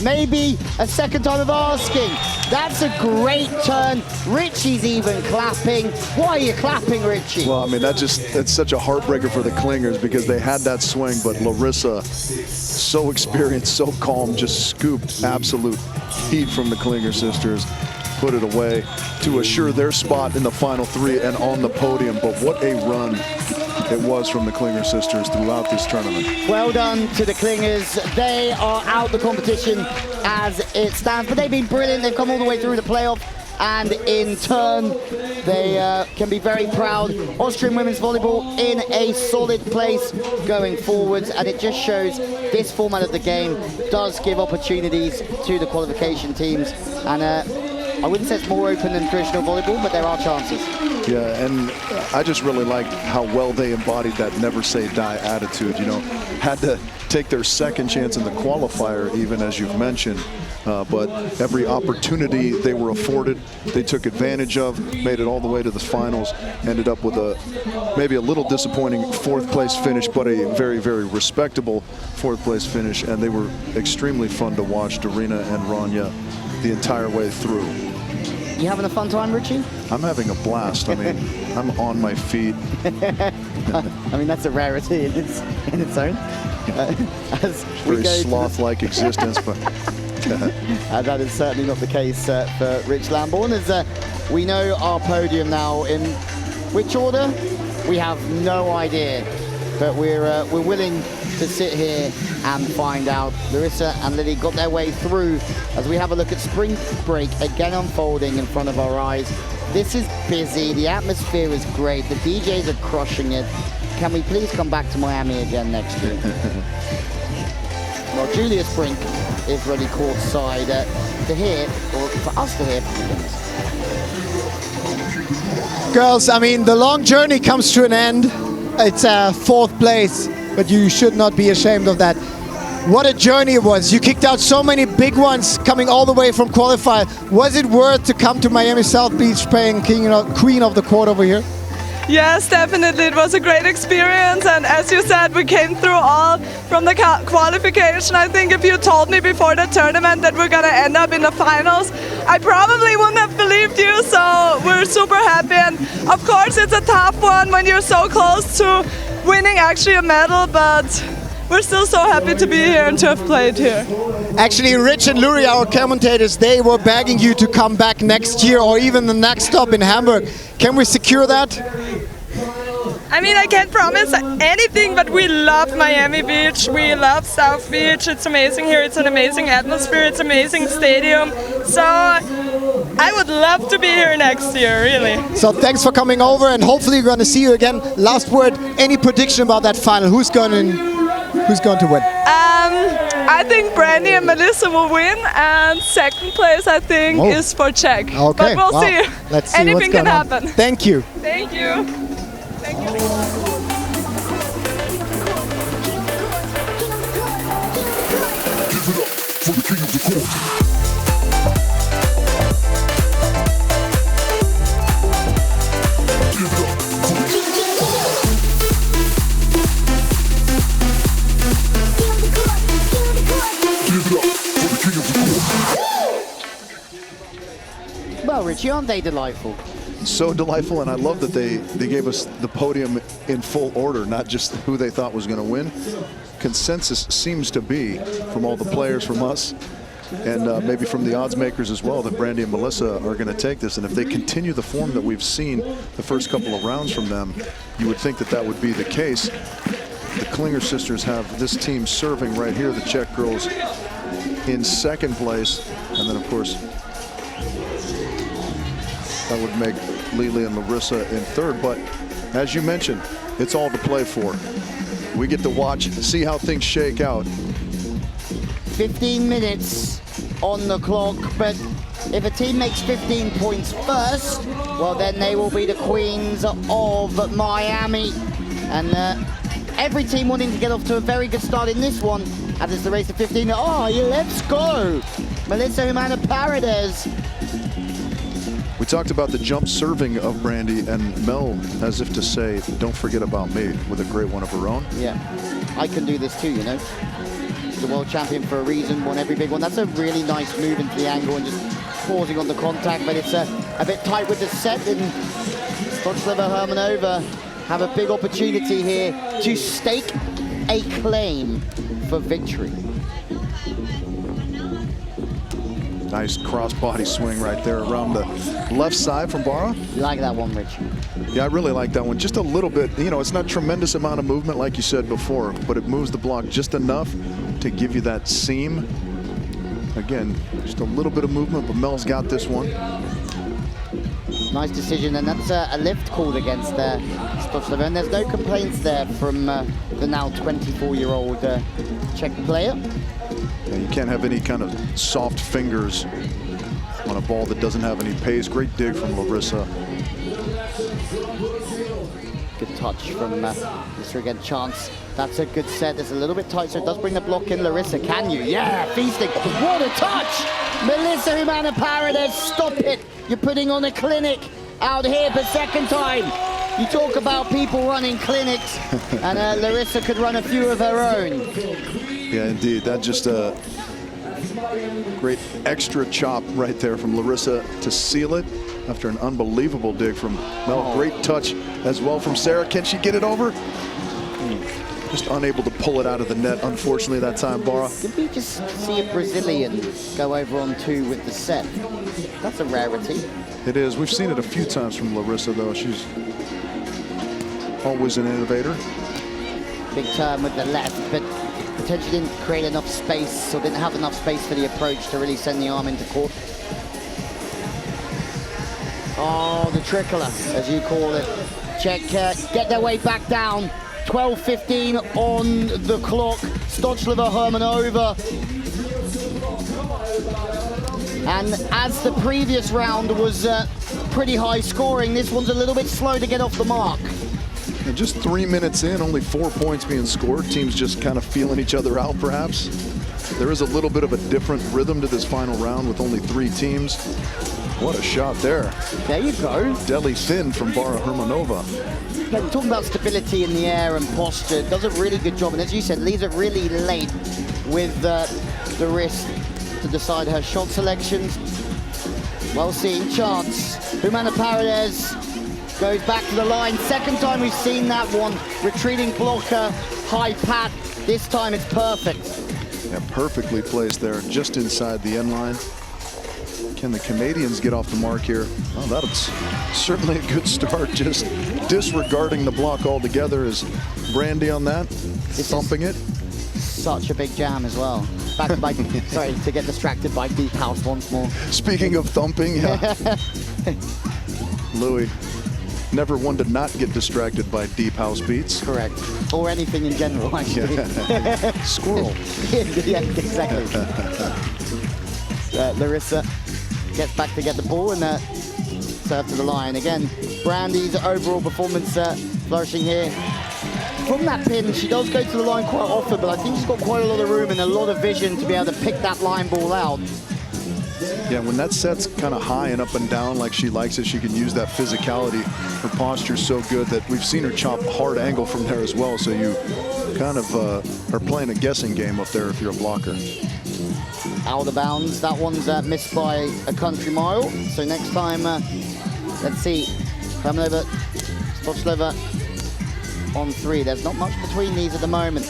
Maybe a second time of asking. That's a great turn. Richie's even clapping. Why are you clapping, Richie? Well, I mean, it's such a heartbreaker for the Clingers because they had that swing, but Larissa, so experienced, so calm, just scooped absolute heat from the Klinger sisters, put it away to assure their spot in the final three and on the podium. But what a run it was from the Klinger sisters throughout this tournament. Well done to the Klingers. They are out the competition as it stands, but they've been brilliant. They've come all the way through the playoff, and in turn, they can be very proud. Austrian women's volleyball in a solid place going forwards, and it just shows this format of the game does give opportunities to the qualification teams. And I wouldn't say it's more open than traditional volleyball, but there are chances. Yeah, and I just really liked how well they embodied that never say die attitude. You know, had to take their second chance in the qualifier, even as you've mentioned. But every opportunity they were afforded, they took advantage of, made it all the way to the finals, ended up with maybe a little disappointing fourth place finish, but a very, very respectable fourth place finish. And they were extremely fun to watch, Darina and Ronya, the entire way through. You having a fun time, Richie? I'm having a blast. I mean, I'm on my feet. I mean, that's a rarity in its own. As very sloth-like existence, but that is certainly not the case for Rich Lambourne. As we know our podium now, in which order? We have no idea, but we're willing to sit here and find out. Larissa and Lily got their way through as we have a look at spring break again unfolding in front of our eyes. This is busy, the atmosphere is great, the DJs are crushing it. Can we please come back to Miami again next year? Well, Julia Sprink is ready courtside to hear, or for us to hear from the Girls, I mean, the long journey comes to an end. It's fourth place, but you should not be ashamed of that. What a journey it was. You kicked out so many big ones coming all the way from qualifier. Was it worth to come to Miami South Beach playing Queen of the Court over here? Yes, definitely. It was a great experience, and as you said, we came through all from the qualification. I think if you told me before the tournament that we're gonna end up in the finals, I probably wouldn't have believed you, so we're super happy. And of course, it's a tough one when you're so close to winning actually a medal, but we're still so happy to be here and to have played here. Actually, Rich and Luri, our commentators, they were begging you to come back next year or even the next stop in Hamburg. Can we secure that? I mean, I can't promise anything, but we love Miami Beach. We love South Beach. It's amazing here. It's an amazing atmosphere. It's an amazing stadium. So I would love to be here next year, really. So thanks for coming over, and hopefully we're going to see you again. Last word, any prediction about that final? Who's going to win? I think Brandy and Melissa will win, and second place I think is for Czech. Okay, but we'll see. Let's see Anything what's going can happen. on. Thank you. Thank you. Thank you. Give it up for the king of the court. Give it up for the king of the court. Give it up for the king of the court. Well, Richie, aren't they delightful? so delightful, and I love that they gave us the podium in full order, not just who they thought was going to win. Consensus seems to be, from all the players, from us, and maybe from the odds makers as well, that Brandy and Melissa are going to take this. And if they continue the form that we've seen the first couple of rounds from them, you would think that that would be the case. The Klinger sisters have this team serving right here, the Czech girls in second place, and then of course that would make Lili and Larissa in third. But as you mentioned, it's all to play for. We get to watch and see how things shake out. 15 minutes on the clock, but if a team makes 15 points first, well, then they will be the queens of Miami. And every team wanting to get off to a very good start in this one, as it's the race to 15. Oh, yeah, let's go. Melissa Humana Paredes We talked about the jump serving of Brandy, and Mel, as if to say, don't forget about me, with a great one of her own. Yeah, I can do this too, you know. She's the world champion for a reason, won every big one. That's a really nice move into the angle and just pausing on the contact, but it's a bit tight with the set, and Stoczleva Hermanova have a big opportunity here to stake a claim for victory. Nice cross-body swing right there around the left side from Barra. You like that one, Rich? Yeah, I really like that one. Just a little bit, you know, it's not a tremendous amount of movement like you said before, but it moves the block just enough to give you that seam. Again, just a little bit of movement, but Mel's got this one. Nice decision, and that's a lift called against Stoczleva, and there's no complaints there from the now 24-year-old Czech player. Yeah, you can't have any kind of soft fingers on a ball that doesn't have any pace. Great dig from Larissa. Good touch from Larissa again. Chance. That's a good set. It's a little bit tight, so it does bring the block in. Larissa, can you? Yeah, feasting. What a touch! Melissa Humana Paredes, stop it! You're putting on a clinic out here for second time. You talk about people running clinics, and Larissa could run a few of her own. Yeah, indeed. That just a great extra chop right there from Larissa to seal it after an unbelievable dig from Mel. Great touch as well from Sarah. Can she get it over? Just unable to pull it out of the net, unfortunately, that time, Barra. Did we just see a Brazilian go over on 2 with the set? That's a rarity. It is. We've seen it a few times from Larissa, though. She's always an innovator. Big turn with the left, but potentially didn't create enough space, or didn't have enough space for the approach to really send the arm into court. Oh, the trickler, as you call it. Czech get their way back down. 12:15 on the clock. Stoczleva Hermanova. And as the previous round was pretty high scoring, this one's a little bit slow to get off the mark. And just 3 minutes in, only 4 points being scored. Teams just kind of feeling each other out, perhaps. There is a little bit of a different rhythm to this final round with only 3 teams. What a shot there. There you go. Deli thin from Barra Hermanova. Yeah, we're talking about stability in the air and posture. Does a really good job, and as you said, leaves it really late with the wrist to decide her shot selections. Well seen, chance. Humana Paredes goes back to the line. Second time we've seen that one. Retreating blocker, high pat. This time it's perfect. Yeah, perfectly placed there, just inside the end line. Can the Canadians get off the mark here? Well, that's certainly a good start. Just disregarding the block altogether is Brandy on that, thumping it. Such a big jam as well. Back by, sorry, to get distracted by Deep House once more. Speaking of thumping, yeah. Louis, never one to not get distracted by Deep House beats. Correct. Or anything in general, actually. Yeah. Squirrel. Yeah, exactly. Larissa gets back to get the ball and serve to the line. Again, Brandy's overall performance flourishing here. From that pin, she does go to the line quite often, but I think she's got quite a lot of room and a lot of vision to be able to pick that line ball out. Yeah, when that set's kind of high and up and down like she likes it, she can use that physicality. Her posture's so good that we've seen her chop hard angle from there as well, so you kind of are playing a guessing game up there if you're a blocker. Out of bounds. That one's missed by a country mile. So next time, let's see. Hermanova, Stoczleva on 3. There's not much between these at the moment.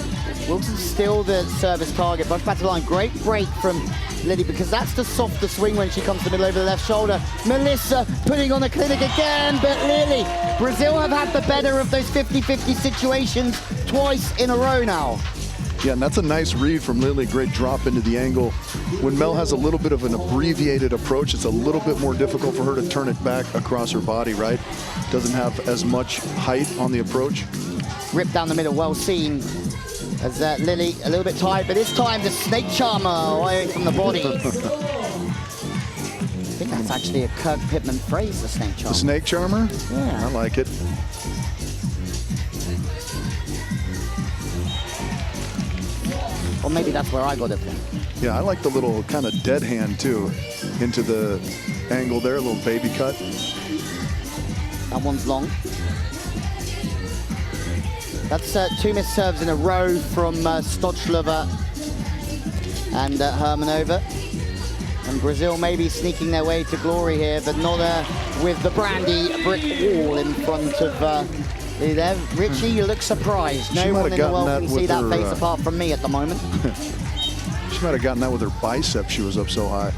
Wilson's still the service target. Brush back to the line. Great break from Lily, because that's the softer swing when she comes to the middle over the left shoulder. Melissa putting on a clinic again, but Lily, Brazil have had the better of those 50-50 situations twice in a row now. Yeah, and that's a nice read from Lily. Great drop into the angle. When Mel has a little bit of an abbreviated approach, it's a little bit more difficult for her to turn it back across her body, right? Doesn't have as much height on the approach. Rip down the middle, well seen. As Lily a little bit tight, but this time the snake charmer away from the body. I think that's actually a Kirk Pittman phrase, the snake charmer. The snake charmer? Yeah. I like it. Or maybe that's where I got it from. Yeah, I like the little kind of dead hand too, into the angle there, a little baby cut. That one's long. That's 2 missed serves in a row from Stoczlova and Hermanova. And Brazil maybe sneaking their way to glory here, but not with the Brandy brick wall in front of there. Richie, you look surprised. No one in the world can see that face apart from me at the moment. She might have gotten that with her bicep. She was up so high.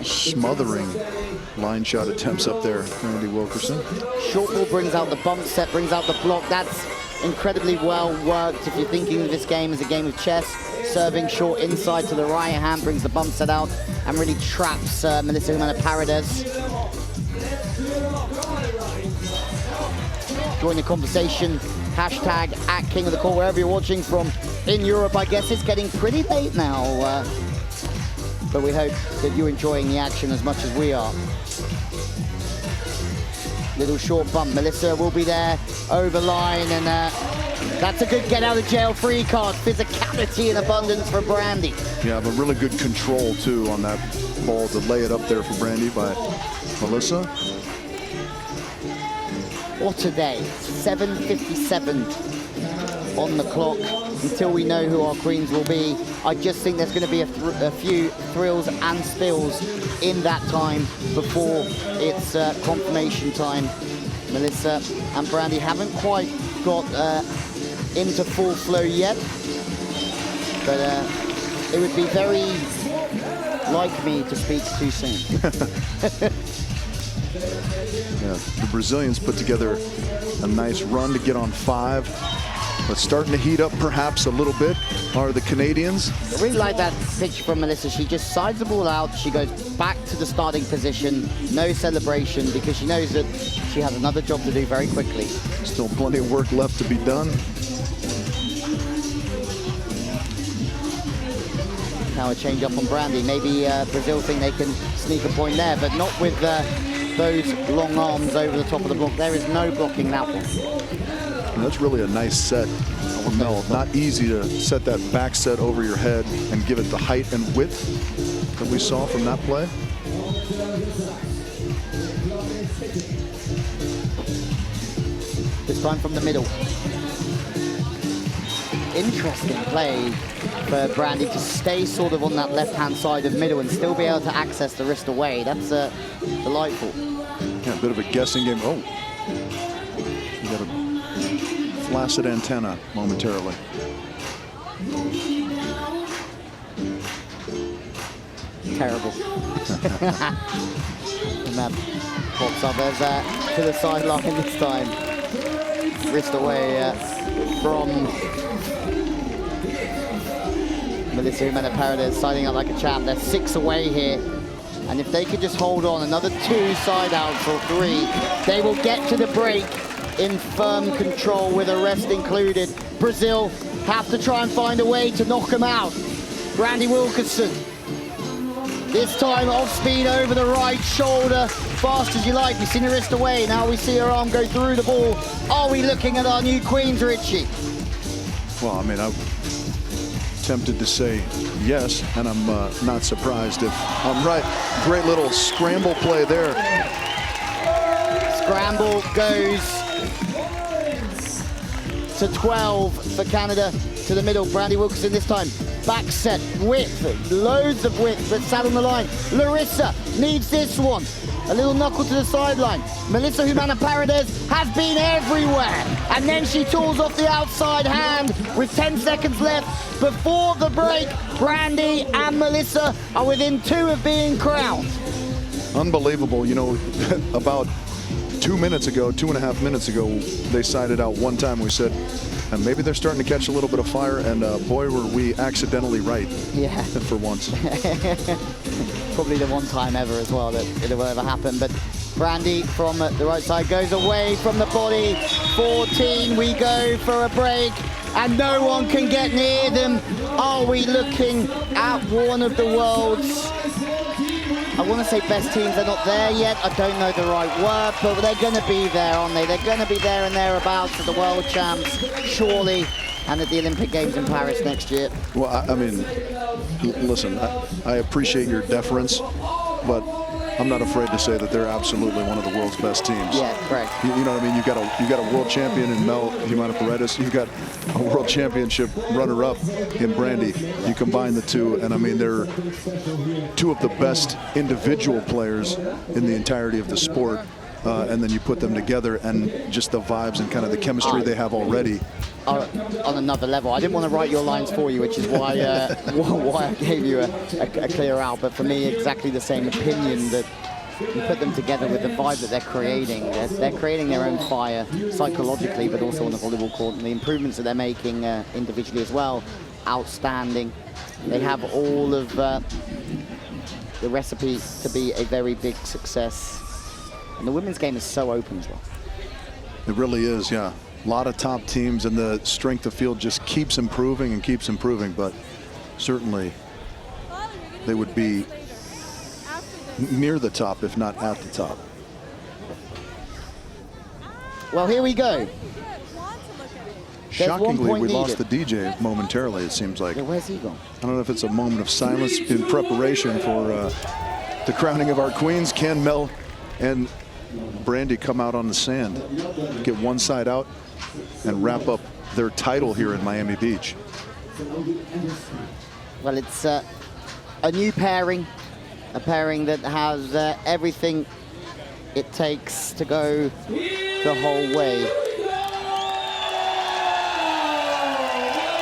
Smothering line shot attempts up there, Brandy Wilkerson. Short ball brings out the bump set, brings out the block. That's incredibly well worked. If you're thinking of this game as a game of chess, serving short inside to the right hand brings the bump set out and really traps Melissa Jimenez-Paredes. Join the conversation, hashtag @KingOfTheCourt, wherever you're watching from in Europe. I guess it's getting pretty late now, but we hope that you're enjoying the action as much as we are. Little short bump, Melissa will be there over line, and that's a good get out of jail free card. Physicality in abundance for Brandy. Yeah, but really good control too on that ball to lay it up there for Brandy by Melissa. What a day, 7:57 on the clock until we know who our queens will be. I just think there's going to be a few thrills and spills in that time before it's confirmation time. Melissa and Brandy haven't quite got into full flow yet, but it would be very like me to speak too soon. Yeah, the Brazilians put together a nice run to get on 5. But starting to heat up perhaps a little bit are the Canadians. I really like that pitch from Melissa. She just sides the ball out. She goes back to the starting position. No celebration because she knows that she has another job to do very quickly. Still plenty of work left to be done. Now a change up on Brandy. Maybe Brazil think they can sneak a point there, but not with those long arms over the top of the block. There is no blocking that one. And that's really a nice set. No, not easy to set that back set over your head and give it the height and width that we saw from that play. This time from the middle. Interesting play for Brandy to stay sort of on that left-hand side of middle and still be able to access the wrist away. That's delightful. Yeah, a bit of a guessing game. Oh, you got a flaccid antenna momentarily. Terrible. And that pops up as to the sideline this time. Wrist away from Melissa Jimenez-Paredes, siding up like a champ. They're 6 away here. And if they could just hold on another 2 side outs or 3, they will get to the break in firm control with a rest included. Brazil have to try and find a way to knock them out. Brandy Wilkerson, this time off speed over the right shoulder, fast as you like. You've seen her wrist away, now we see her arm go through the ball. Are we looking at our new queens, Richie? Well, I mean, I'm tempted to say yes, and I'm not surprised if I'm right. Great little scramble play there. Scramble goes to 12 for Canada to the middle. Brandy Wilkerson this time. Back set, width, loads of width, but sat on the line. Larissa needs this one. A little knuckle to the sideline. Melissa Jimenez-Paredes has been everywhere. And then she tools off the outside hand with 10 seconds left before the break. Brandy and Melissa are within 2 of being crowned. Unbelievable. You know, about 2 minutes ago, 2.5 minutes ago, they sided out one time. We said, and maybe they're starting to catch a little bit of fire, and boy, were we accidentally right. Yeah. For once. Probably the one time ever as well that it will ever happen. But Brandy from the right side goes away from the body. 14, we go for a break, and no one can get near them. Are we looking at one of the world's I want to say best teams. They're not there yet. I don't know the right word, but they're going to be there, aren't they? They're going to be there and thereabouts at the World Champs, surely, and at the Olympic Games in Paris next year. Well, I mean, listen, I appreciate your deference, but I'm not afraid to say that they're absolutely one of the world's best teams. Yeah, correct. You know what I mean? You got a world champion in Mel Jimena Paredes. You got a world championship runner-up in Brandy. You combine the two, and I mean they're two of the best individual players in the entirety of the sport. And then you put them together, and just the vibes and kind of the chemistry they have already. On another level. I didn't want to write your lines for you, which is why why I gave you a clear out. But for me, exactly the same opinion, that you put them together with the vibe that they're creating. They're creating their own fire psychologically, but also on the volleyball court, and the improvements that they're making individually as well, outstanding. They have all of the recipe to be a very big success. And the women's game is so open as well. It really is, yeah. A lot of top teams, and the strength of field just keeps improving and keeps improving, but certainly they would be near the top, if not at the top. Well, here we go. Shockingly, we lost the DJ momentarily, it seems like. Yeah, where's he gone? I don't know if it's a moment of silence in preparation for the crowning of our queens. Can Mel and Brandy come out on the sand, get one side out, and wrap up their title here in Miami Beach? Well, it's a new pairing, a pairing that has everything it takes to go the whole way.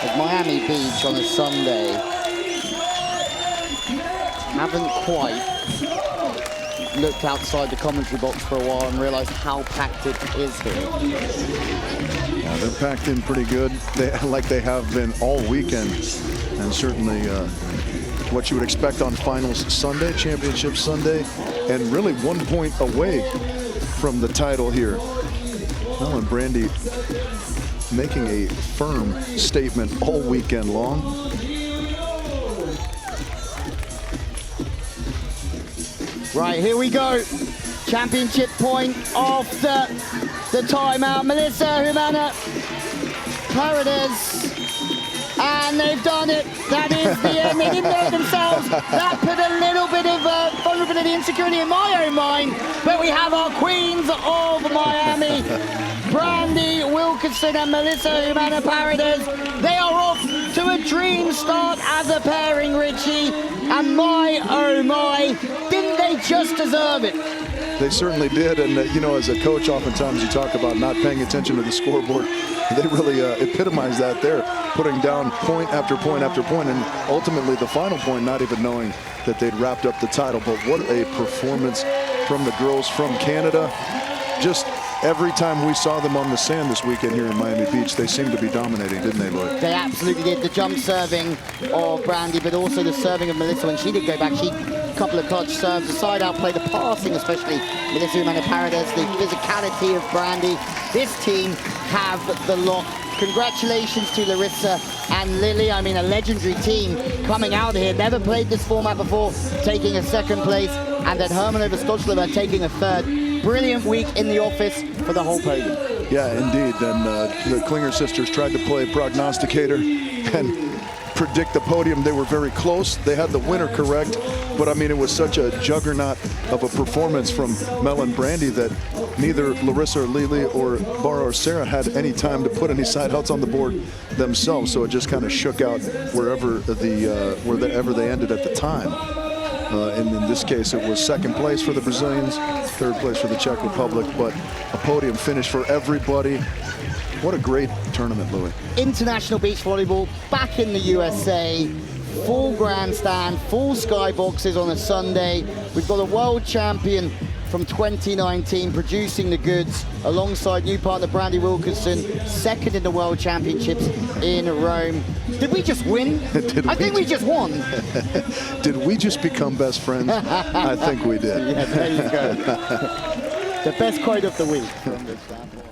At Miami Beach on a Sunday, haven't quite looked outside the commentary box for a while and realized how packed it is here. Yeah, they're packed in pretty good, like they have been all weekend, and certainly what you would expect on Finals Sunday, Championship Sunday, and really 1 point away from the title here. Mel and Brandy making a firm statement all weekend long. Right, here we go. Championship point off the timeout. Melissa Jimena Paredes. And they've done it. That is the end. They didn't know it themselves. That put a little bit of vulnerability and insecurity in my own mind. But we have our queens of Miami, Brandy Wilkinson and Melissa Jimena Paredes. They are off to a dream start as a pairing, Richie. And my, oh my, didn't they just deserve it? They certainly did, and you know, as a coach, oftentimes you talk about not paying attention to the scoreboard. They really epitomized that there, putting down point after point after point, and ultimately the final point, not even knowing that they'd wrapped up the title. But what a performance from the girls from Canada. Just every time we saw them on the sand this weekend here in Miami Beach, they seemed to be dominating, didn't they, Lloyd? They absolutely did. The jump serving of Brandy, but also the serving of Melissa. When she did go back, she couple of clutch serves, the side out play, the passing, especially Melissa Jimena Paredes, the physicality of Brandy. This team have the lot. Congratulations to Larissa and Lily. I mean, a legendary team coming out here. Never played this format before, taking a second place, and then Hermanova Stochilova taking a third. Brilliant week in the office for the whole podium. Yeah, indeed. And the Klinger sisters tried to play prognosticator and predict the podium. They were very close. They had the winner correct, but I mean, it was such a juggernaut of a performance from Mel and Brandy that neither Larissa or Lili or Bara or Sarah had any time to put any side outs on the board themselves. So it just kind of shook out wherever they ended at the time. And in this case, it was second place for the Brazilians, third place for the Czech Republic, but a podium finish for everybody. What a great tournament, Louis. International beach volleyball back in the USA. Full grandstand, full skyboxes on a Sunday. We've got a world champion from 2019 producing the goods alongside new partner Brandy Wilkinson, second in the World Championships in Rome. Did we just win? I think we just won. Did we just become best friends? I think we did. Yeah, there you go. The best quote of the week from this platform.